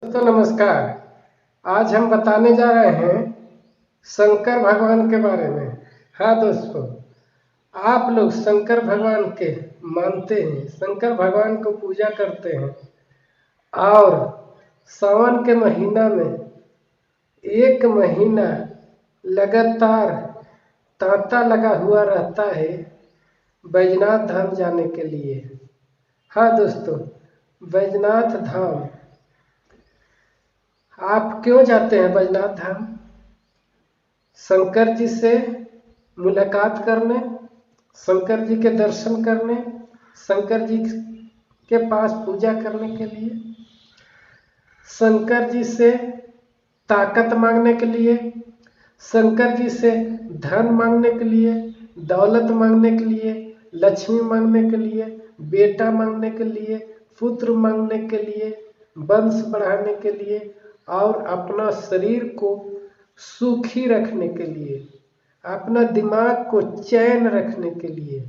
तो नमस्कार। आज हम बताने जा रहे हैं शंकर भगवान के बारे में। हाँ दोस्तों, आप लोग शंकर भगवान के मानते हैं, शंकर भगवान को पूजा करते हैं और सावन के महीना में एक महीना लगातार तांता लगा हुआ रहता है बैजनाथ धाम जाने के लिए। हाँ दोस्तों, बैजनाथ धाम आप क्यों जाते हैं बैजनाथ धाम? शंकर जी से मुलाकात करने, शंकर जी के दर्शन करने, शंकर जी के पास पूजा करने के लिए, शंकर जी से ताकत मांगने के लिए, शंकर जी से धन मांगने के लिए, दौलत मांगने के लिए, लक्ष्मी मांगने के लिए, बेटा मांगने के लिए, पुत्र मांगने के लिए, वंश बढ़ाने के लिए और अपना शरीर को सुखी रखने के लिए, अपना दिमाग को चैन रखने के लिए,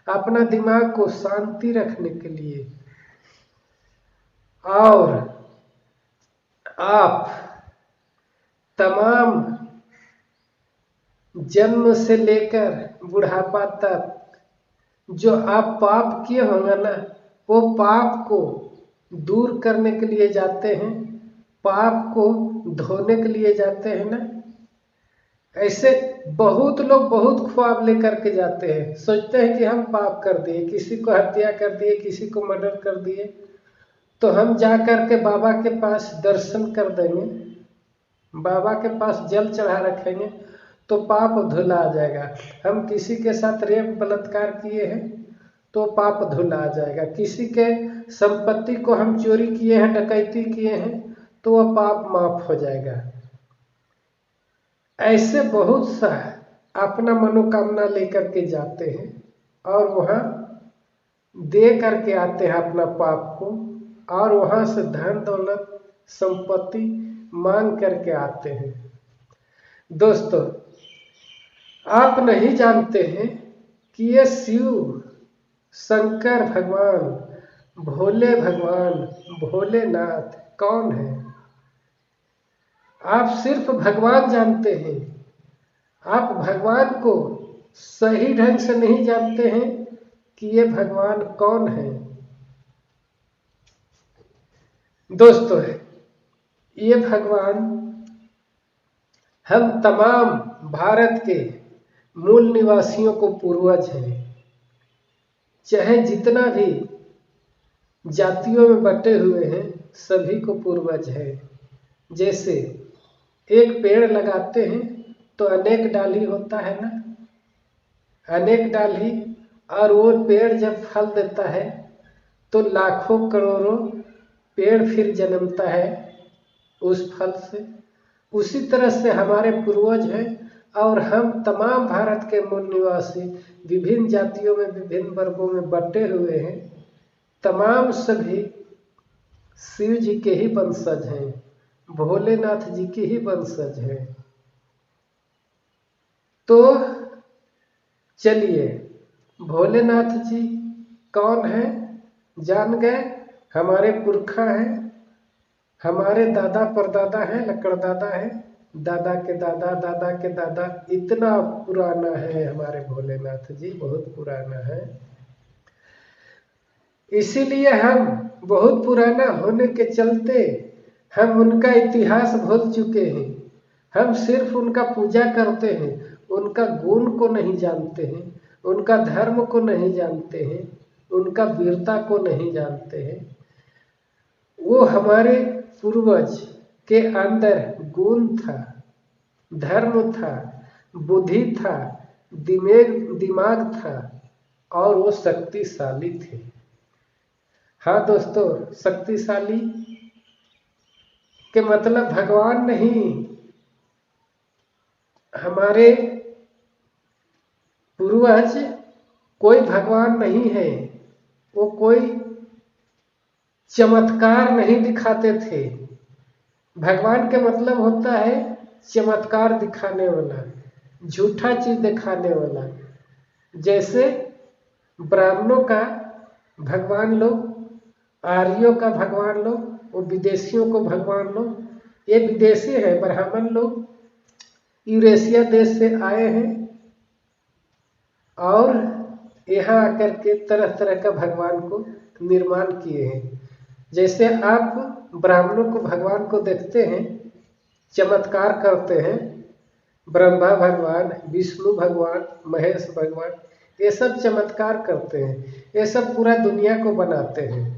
अपना दिमाग को शांति रखने के लिए, और आप तमाम जन्म से लेकर बुढ़ापा तक जो आप पाप किए होंगे ना, वो पाप को दूर करने के लिए जाते हैं, पाप को धोने के लिए जाते हैं ना। ऐसे बहुत लोग बहुत ख्वाब लेकर के जाते हैं, सोचते हैं कि हम पाप कर दिए, किसी को हत्या कर दिए, किसी को मर्डर कर दिए, तो हम जा कर के बाबा के पास दर्शन कर देंगे, बाबा के पास जल चढ़ा रखेंगे तो पाप धुला आ जाएगा। हम किसी के साथ रेप बलात्कार किए हैं तो पाप धुला आ जाएगा, किसी के संपत्ति को हम चोरी किए हैं, डकैती किए हैं तो वह पाप माफ हो जाएगा। ऐसे बहुत सा अपना मनोकामना लेकर के जाते हैं और वहाँ दे करके आते हैं अपना पाप को, और वहाँ से धन दौलत संपत्ति मांग करके आते हैं। दोस्तों, आप नहीं जानते हैं कि ये शिव शंकर भगवान, भोले भगवान, भोलेनाथ कौन है? आप सिर्फ भगवान जानते हैं, आप भगवान को सही ढंग से नहीं जानते हैं कि ये भगवान कौन है। दोस्तों, ये भगवान हम तमाम भारत के मूल निवासियों को पूर्वज हैं, चाहे जितना भी जातियों में बटे हुए हैं सभी को पूर्वज है। जैसे एक पेड़ लगाते हैं तो अनेक डाली होता है ना, अनेक डाली, और वो पेड़ जब फल देता है तो लाखों करोड़ों पेड़ फिर जन्मता है उस फल से। उसी तरह से हमारे पूर्वज हैं और हम तमाम भारत के मूल निवासी विभिन्न जातियों में, विभिन्न वर्गों में बटे हुए हैं, तमाम सभी शिव जी के ही वंशज हैं, भोलेनाथ जी के ही वंशज हैं। तो चलिए, भोलेनाथ जी कौन है जान गए? हमारे पुरखा हैं, हमारे दादा परदादा हैं, लकड़दादा हैं, दादा के दादा, दादा के दादा, इतना पुराना है हमारे भोलेनाथ जी, बहुत पुराना है। इसीलिए हम बहुत पुराना होने के चलते हम उनका इतिहास भूल चुके हैं। हम सिर्फ उनका पूजा करते हैं, उनका गुण को नहीं जानते हैं, उनका धर्म को नहीं जानते हैं, उनका वीरता को नहीं जानते हैं। वो हमारे पूर्वज के अंदर गुण था, धर्म था, बुद्धि था, दिमाग था और वो शक्तिशाली थे। हाँ दोस्तों, शक्तिशाली के मतलब भगवान नहीं, हमारे पूर्वज कोई भगवान नहीं है, वो कोई चमत्कार नहीं दिखाते थे। भगवान के मतलब होता है चमत्कार दिखाने वाला, झूठा चीज दिखाने वाला। जैसे ब्राह्मणों का भगवान लोग, आर्यों का भगवान लोग वो विदेशियों को भगवान लोग, ये विदेशी है, ब्राह्मण लोग यूरेशिया देश से आए हैं और यहाँ आकर के तरह तरह का भगवान को निर्माण किए हैं। जैसे आप ब्राह्मणों को भगवान को देखते हैं, चमत्कार करते हैं, ब्रह्मा भगवान, विष्णु भगवान, महेश भगवान, ये सब चमत्कार करते हैं, ये सब पूरा दुनिया को बनाते हैं।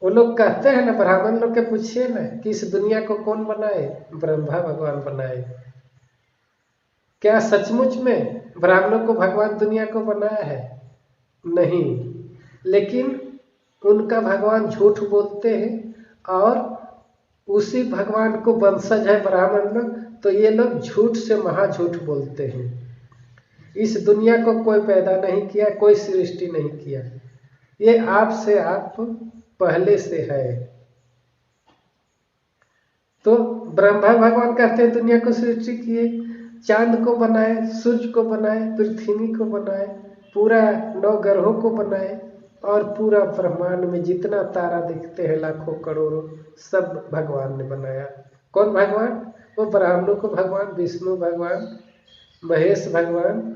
वो लोग कहते हैं ना, ब्राह्मण लोग के पूछिए ना कि इस दुनिया को कौन बनाए? ब्रह्मा भगवान बनाए। क्या सचमुच में ब्राह्मणों को भगवान दुनिया को बनाया है? नहीं, लेकिन उनका भगवान झूठ बोलते हैं और उसी भगवान को वंशज है ब्राह्मण लोग, तो ये लोग झूठ से महाझूठ बोलते हैं। इस दुनिया को कोई पैदा नहीं किया, कोई सृष्टि नहीं किया, ये आप से आप पहले से है। तो ब्रह्मा भगवान कहते हैं दुनिया को सृष्टि किए, चांद को बनाए, सूर्य को बनाए, पृथ्वी को बनाए, पूरा 9 ग्रहों को बनाए और पूरा ब्रह्मांड में जितना तारा दिखते हैं लाखों करोड़ों, सब भगवान ने बनाया। कौन भगवान? वो ब्राह्मणों को भगवान, विष्णु भगवान, महेश भगवान।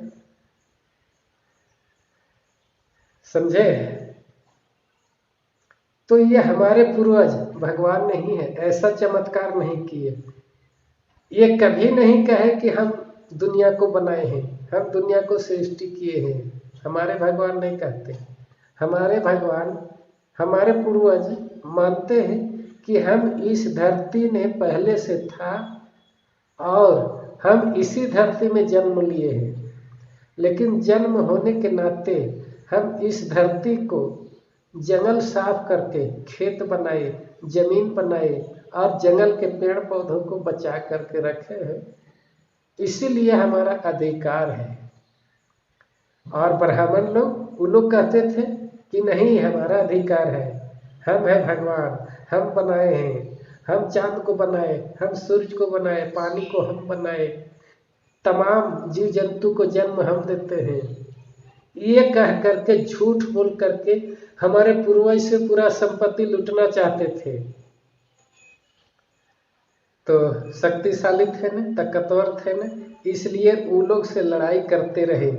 समझे? तो ये हमारे पूर्वज भगवान नहीं है, ऐसा चमत्कार नहीं किए। ये कभी नहीं कहे कि हम दुनिया को बनाए हैं, हम दुनिया को सृष्टि किए हैं। हमारे भगवान नहीं कहते। हमारे भगवान, हमारे पूर्वज मानते हैं कि हम इस धरती ने पहले से था और हम इसी धरती में जन्म लिए हैं, लेकिन जन्म होने के नाते हम इस धरती को जंगल साफ करके खेत बनाए, जमीन बनाए और जंगल के पेड़ पौधों को बचा करके रखे हैं। इसीलिए हमारा अधिकार है। और ब्राह्मण लोग, वो लोग कहते थे कि नहीं, हमारा अधिकार है, हम है भगवान, हम बनाए हैं, हम चांद को बनाए, हम सूरज को बनाए, पानी को हम बनाए, तमाम जीव जंतु को जन्म हम देते हैं। ये कह करके, झूठ बोल करके हमारे पूर्वज से पूरा संपत्ति लूटना चाहते थे। तो शक्तिशाली थे न, ताकतवर थे न, इसलिए वो लोग से लड़ाई करते रहे।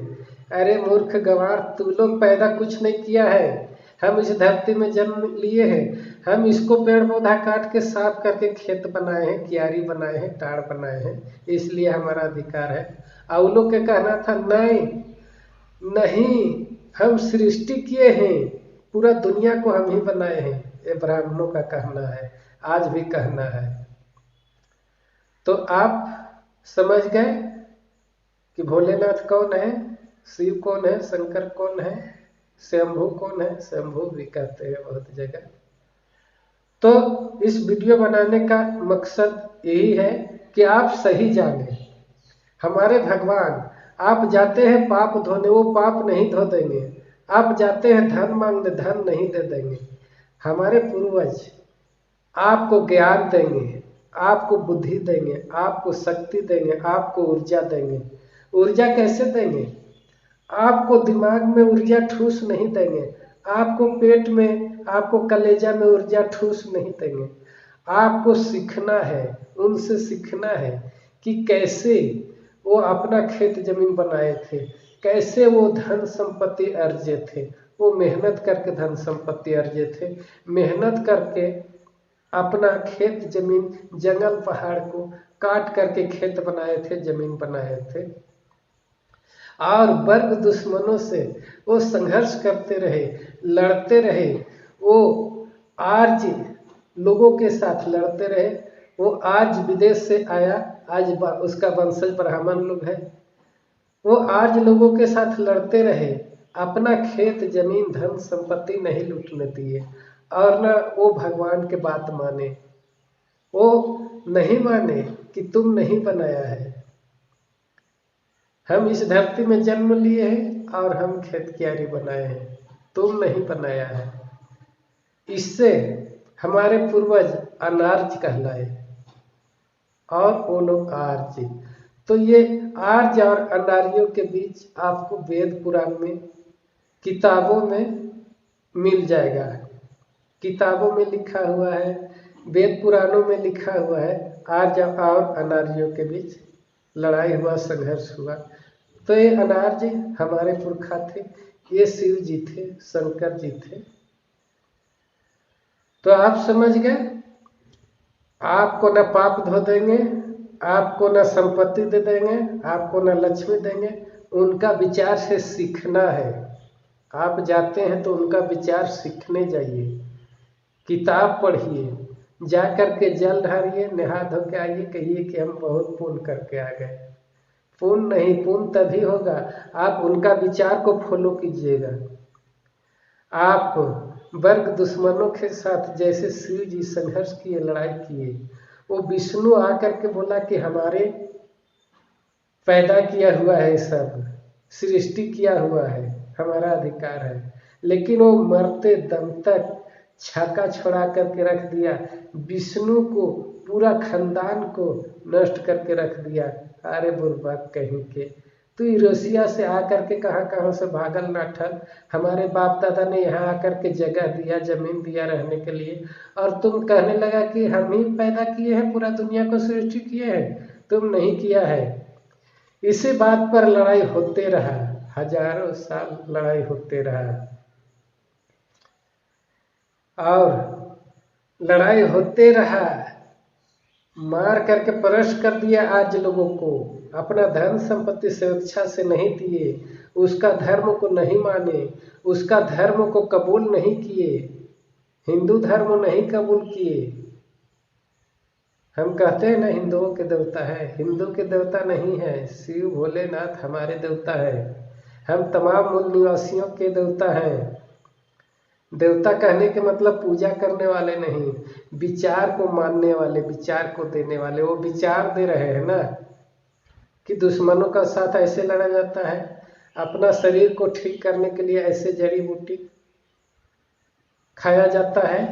अरे मूर्ख गंवार, तू लोग पैदा कुछ नहीं किया है, हम इस धरती में जन्म लिए हैं, हम इसको पेड़ पौधा काट के साफ करके खेत बनाए हैं, क्यारी बनाए हैं, टाड़ बनाए हैं, इसलिए हमारा अधिकार है। और वो लोग के कहना था नहीं, हम सृष्टि किए हैं, पूरा दुनिया को हम ही बनाए हैं। ये ब्राह्मणों का कहना है, आज भी कहना है। तो आप समझ गए कि भोलेनाथ कौन है, शिव कौन है, शंकर कौन है, शंभू कौन है। शंभू भी कहते हैं बहुत जगह। तो इस वीडियो बनाने का मकसद यही है कि आप सही जाने। हमारे भगवान, आप जाते हैं पाप धोने, वो पाप नहीं धो देंगे। आप जाते हैं धन मांगने, धन नहीं दे देंगे। हमारे पूर्वज आपको ज्ञान देंगे, आपको बुद्धि देंगे, आपको शक्ति देंगे, आपको ऊर्जा देंगे। ऊर्जा कैसे देंगे? आपको दिमाग में ऊर्जा ठूस नहीं देंगे, आपको पेट में, आपको कलेजा में ऊर्जा ठूस नहीं देंगे। आपको सीखना है, उनसे सीखना है कि कैसे वो अपना खेत जमीन बनाए थे, कैसे वो धन संपत्ति अर्जे थे। वो मेहनत करके धन संपत्ति अर्जे थे, मेहनत करके अपना खेत जमीन, जंगल पहाड़ को काट करके खेत बनाए थे, जमीन बनाए थे। और वर्ग दुश्मनों से वो संघर्ष करते रहे, लड़ते रहे। वो आज लोगों के साथ लड़ते रहे। वो आज विदेश से आया, आज उसका वंशज ब्राह्मण लोग है। वो आज लोगों के साथ लड़ते रहे, अपना खेत जमीन धन संपत्ति नहीं लूटने दिए और न वो भगवान के बात माने। वो नहीं माने कि तुम नहीं बनाया है, हम इस धरती में जन्म लिए हैं और हम खेत क्यारी बनाए हैं, तुम नहीं बनाया है। इससे हमारे पूर्वज अनार्य कहलाए और वो लोग आर्य। तो ये आर्य और अनार्यों के बीच आपको वेद पुराण में, किताबों में मिल जाएगा किताबों में लिखा हुआ है, वेद पुराणों में लिखा हुआ है, आर्य और अनार्यों के बीच लड़ाई हुआ, संघर्ष हुआ। तो ये अनार्य हमारे पुरखा थे, ये शिव जी थे, शंकर जी थे। तो आप समझ गए, आपको न पाप धो देंगे, आपको न संपत्ति दे देंगे, आपको न लक्ष्मी देंगे, उनका विचार से सीखना है। आप जाते हैं तो उनका विचार सीखने जाइए, किताब पढ़िए, जा करके जल ढारिए, नहा धो के आइए, कहिए कि हम बहुत पुण्य करके आ गए। पुण्य नहीं, पुण्य तभी होगा आप उनका विचार को फॉलो कीजिएगा। आप वर्ग दुश्मनों के साथ जैसे शिव जी संघर्ष किए, लड़ाई किए, वो विष्णु आकर के बोला कि हमारे पैदा किया हुआ है, सब सृष्टि किया हुआ है, हमारा अधिकार है, लेकिन वो मरते दम तक छाका छोड़ा करके रख दिया, विष्णु को पूरा खानदान को नष्ट करके रख दिया। अरे बुर्बक कहीं के, तू रसिया से आकर के कहाँ कहाँ से भागल नाठल, हमारे बाप दादा ने यहाँ आकर के जगह दिया, जमीन दिया रहने के लिए, और तुम कहने लगा कि हम ही पैदा किए हैं, पूरा दुनिया को सृष्टि किए हैं, तुम नहीं किया है। इसी बात पर लड़ाई होते रहा, हजारों साल लड़ाई होते रहा, और लड़ाई होते रहा, मार करके परस्त कर दिया। आज लोगों को अपना धन संपत्ति स्वेच्छा से नहीं दिए, उसका धर्म को नहीं माने, उसका धर्म को कबूल नहीं किए, हिंदू धर्म नहीं कबूल किए। हम कहते हैं ना हिंदुओं के देवता है, हिंदू के देवता नहीं है, शिव भोलेनाथ हमारे देवता है, हम तमाम मूल निवासियों के देवता हैं। देवता कहने के मतलब पूजा करने वाले नहीं, विचार को मानने वाले, विचार को देने वाले। वो विचार दे रहे हैं ना कि दुश्मनों का साथ ऐसे लड़ा जाता है, अपना शरीर को ठीक करने के लिए ऐसे जड़ी बूटी खाया जाता है,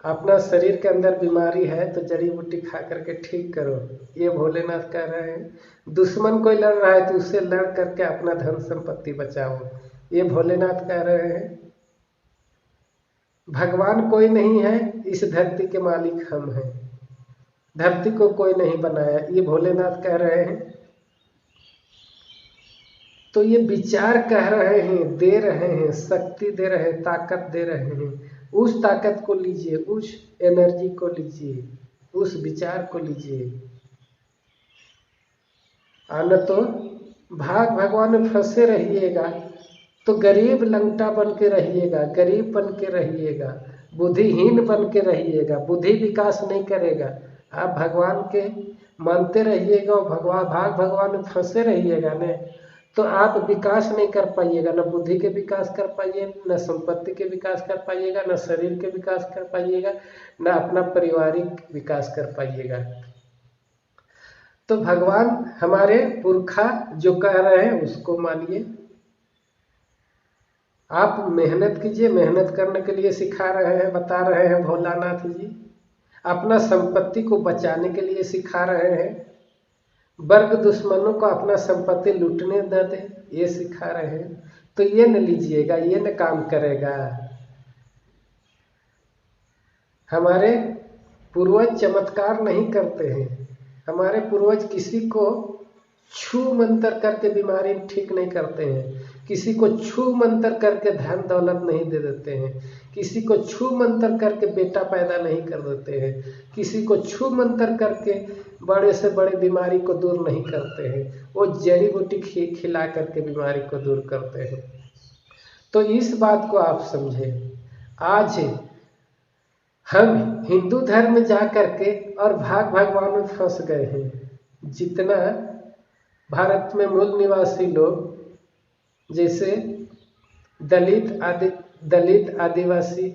अपना शरीर के अंदर बीमारी है तो जड़ी बूटी खा करके ठीक करो, ये भोलेनाथ कह रहे हैं। दुश्मन कोई लड़ रहा है तो उससे लड़ करके अपना धन संपत्ति बचाओ, ये भोलेनाथ कह रहे हैं। भगवान कोई नहीं है, इस धरती के मालिक हम हैं, धरती को कोई नहीं बनाया, ये भोलेनाथ कह रहे हैं। तो ये विचार कह रहे हैं, दे रहे हैं, शक्ति दे रहे हैं, ताकत दे रहे हैं। उस ताकत को लीजिए, उस एनर्जी को लीजिए, उस विचार को लीजिए, न तो भाग भगवान में फंसे रहिएगा तो गरीब लंगटा बन के रहिएगा, गरीब बन के रहिएगा, बुद्धिहीन बन के रहिएगा, बुद्धि विकास नहीं करेगा। आप भगवान के मानते रहिएगा और भाग भगवान में फंसे रहिएगा न, तो आप विकास नहीं कर पाइएगा, न बुद्धि के विकास कर पाइएगा, न संपत्ति के विकास कर पाइएगा, न शरीर के विकास कर पाइएगा, न अपना पारिवारिक विकास कर पाइएगा। तो भगवान हमारे पुरखा जो कह रहे हैं उसको मानिए। आप मेहनत कीजिए, मेहनत करने के लिए सिखा रहे हैं, बता रहे हैं भोलानाथ जी। अपना संपत्ति को बचाने के लिए सिखा रहे हैं, वर्ग दुश्मनों को अपना संपत्ति लूटने न दे, ये सिखा रहे हैं। तो ये न लीजिएगा, ये न काम करेगा। हमारे पूर्वज चमत्कार नहीं करते हैं, हमारे पूर्वज किसी को छू मंतर करके बीमारी ठीक नहीं करते हैं, किसी को छू मंतर करके धन दौलत नहीं दे देते हैं, किसी को छू मंतर करके बेटा पैदा नहीं कर देते हैं, किसी को छू मंतर करके बड़े से बड़े बीमारी को दूर नहीं करते हैं। वो जड़ी बूटी खिला करके बीमारी को दूर करते हैं। तो इस बात को आप समझें। आज हम हिंदू धर्म में जा करके और भाग भगवान में फंस गए हैं। जितना भारत में मूल निवासी लोग जैसे दलित आदिवासी,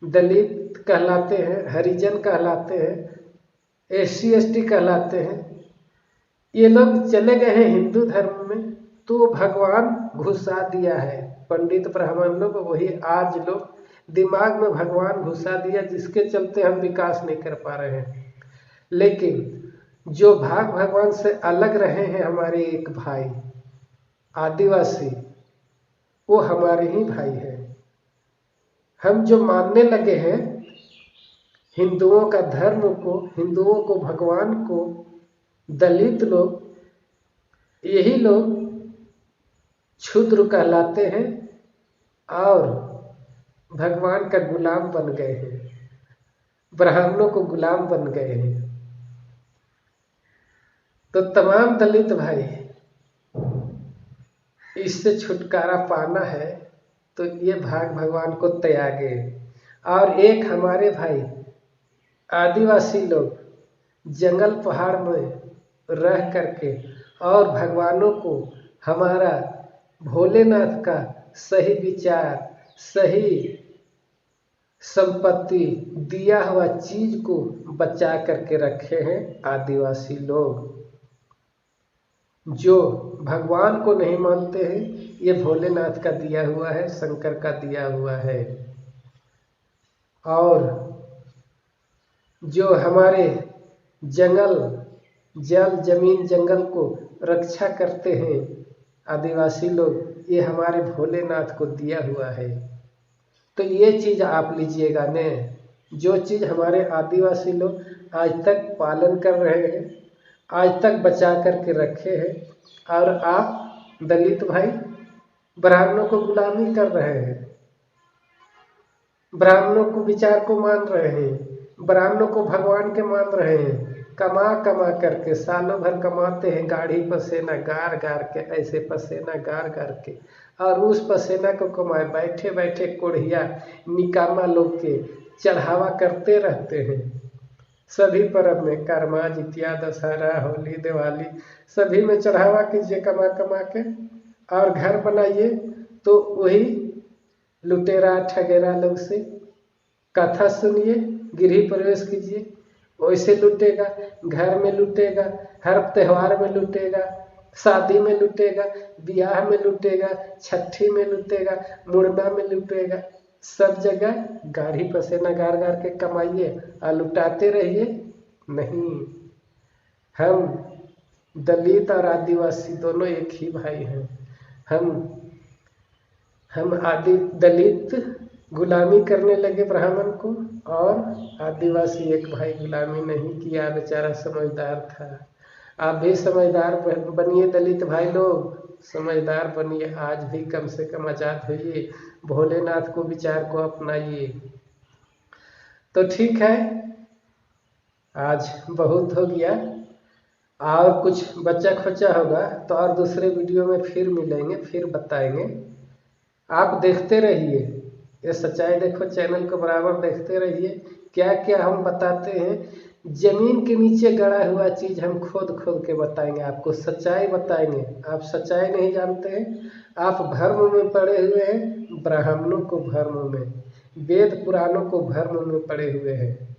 दलित कहलाते हैं, हरिजन कहलाते हैं, SC ST कहलाते हैं, ये लोग चले गए हैं हिंदू धर्म में, तो भगवान घुसा दिया है। पंडित ब्राह्मण लोग वही आज लोग दिमाग में भगवान घुसा दिया, जिसके चलते हम विकास नहीं कर पा रहे हैं। लेकिन जो भाग भगवान से अलग रहे हैं हमारे एक भाई आदिवासी, वो हमारे ही भाई हैं, हम जो मानने लगे हैं हिंदुओं का धर्म को, हिंदुओं को, भगवान को, दलित लोग, यही लोग क्षुद्र कहलाते हैं और भगवान का गुलाम बन गए हैं, ब्राह्मणों को गुलाम बन गए हैं। तो तमाम दलित भाई, इससे छुटकारा पाना है तो ये भाग भगवान को त्यागे। और एक हमारे भाई आदिवासी लोग जंगल पहाड़ में रह करके और भगवानों को हमारा भोलेनाथ का सही विचार, सही संपत्ति, दिया हुआ चीज को बचा करके रखे हैं। आदिवासी लोग जो भगवान को नहीं मानते हैं, ये भोलेनाथ का दिया हुआ है, शंकर का दिया हुआ है। और जो हमारे जंगल, जल, जमीन, जंगल को रक्षा करते हैं आदिवासी लोग, ये हमारे भोलेनाथ को दिया हुआ है। तो ये चीज़ आप लीजिएगा ने, जो चीज़ हमारे आदिवासी लोग आज तक पालन कर रहे हैं, आज तक बचा करके रखे हैं, और आप दलित भाई ब्राह्मणों को गुलामी कर रहे हैं, ब्राह्मणों को विचार को मान रहे हैं, ब्राह्मणों को भगवान के मान रहे हैं। कमा कमा करके सालों भर कमाते हैं, गाढ़ी पसेना गार गार के, ऐसे पसेना गार गार के, और उस पसेना को कमाए बैठे बैठे कोढ़िया निकामा लोग के चढ़ावा करते रहते हैं। सभी पर्व में, कर्मा, जितिया, दशहरा, होली, दिवाली, सभी में चढ़ावा कीजिए कमा कमा के, और घर बनाइए तो वही लुटेरा ठगेरा लोग से कथा सुनिए, गृह प्रवेश कीजिए, वैसे लुटेगा, घर में लुटेगा, हर त्योहार में लुटेगा, शादी में लुटेगा, ब्याह में लुटेगा, छठी में लुटेगा, मुड़ना में लुटेगा, सब जगह गाढ़ी पसेना गार गार के कमाइए और लुटाते रहिए। नहीं, हम दलित और आदिवासी दोनों एक ही भाई हैं। हम आदि दलित गुलामी करने लगे ब्राह्मण को, और आदिवासी एक भाई गुलामी नहीं किया, बेचारा समझदार था। आप भी समझदार बनिए दलित भाई लोग, समझदार बनिए, आज भी कम से कम आजाद होइए, भोलेनाथ को विचार को अपनाइए। तो ठीक है, आज बहुत हो गया, और कुछ बच्चा खोचा होगा तो और दूसरे वीडियो में फिर मिलेंगे, फिर बताएंगे। आप देखते रहिए, ये सच्चाई देखो चैनल को बराबर देखते रहिए, क्या क्या हम बताते हैं। जमीन के नीचे गड़ा हुआ चीज हम खोद खोद के बताएंगे, आपको सच्चाई बताएंगे। आप सच्चाई नहीं जानते हैं, आप भर्म में पड़े हुए हैं, ब्राह्मणों को भर्म में, वेद पुराणों को भर्म में पड़े हुए हैं।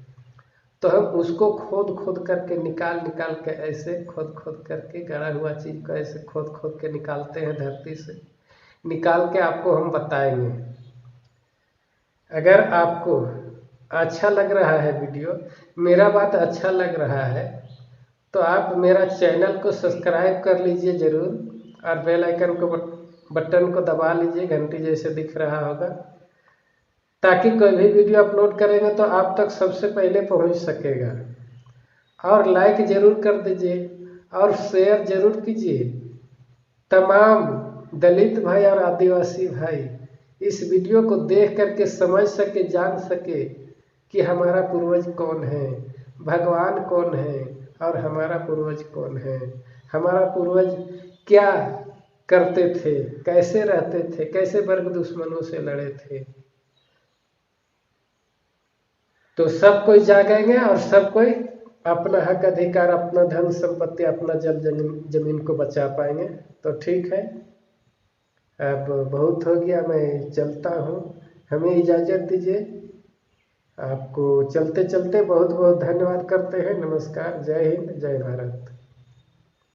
तो हम उसको खोद खोद करके निकाल के, ऐसे खोद खोद करके गड़ा हुआ चीज को ऐसे खोद खोद के निकालते हैं, धरती से निकाल के आपको हम बताएंगे। अगर आपको अच्छा लग रहा है वीडियो, मेरा बात अच्छा लग रहा है, तो आप मेरा चैनल को सब्सक्राइब कर लीजिए ज़रूर, और बेल आइकन को बटन को दबा लीजिए, घंटी जैसे दिख रहा होगा, ताकि कोई भी वीडियो अपलोड करेंगे तो आप तक सबसे पहले पहुंच सकेगा। और लाइक ज़रूर कर दीजिए और शेयर ज़रूर कीजिए। तमाम दलित भाई और आदिवासी भाई इस वीडियो को देख करके समझ सके, जान सके कि हमारा पूर्वज कौन है, भगवान कौन है, और हमारा पूर्वज कौन है, हमारा पूर्वज क्या करते थे, कैसे रहते थे, कैसे वर्ग दुश्मनों से लड़े थे। तो सब कोई जागेंगे और सब कोई अपना हक अधिकार, अपना धन संपत्ति, अपना जल जमीन को बचा पाएंगे। तो ठीक है, अब बहुत हो गया, मैं चलता हूँ, हमें इजाज़त दीजिए। आपको चलते चलते बहुत बहुत धन्यवाद करते हैं। नमस्कार, जय हिंद, जय भारत।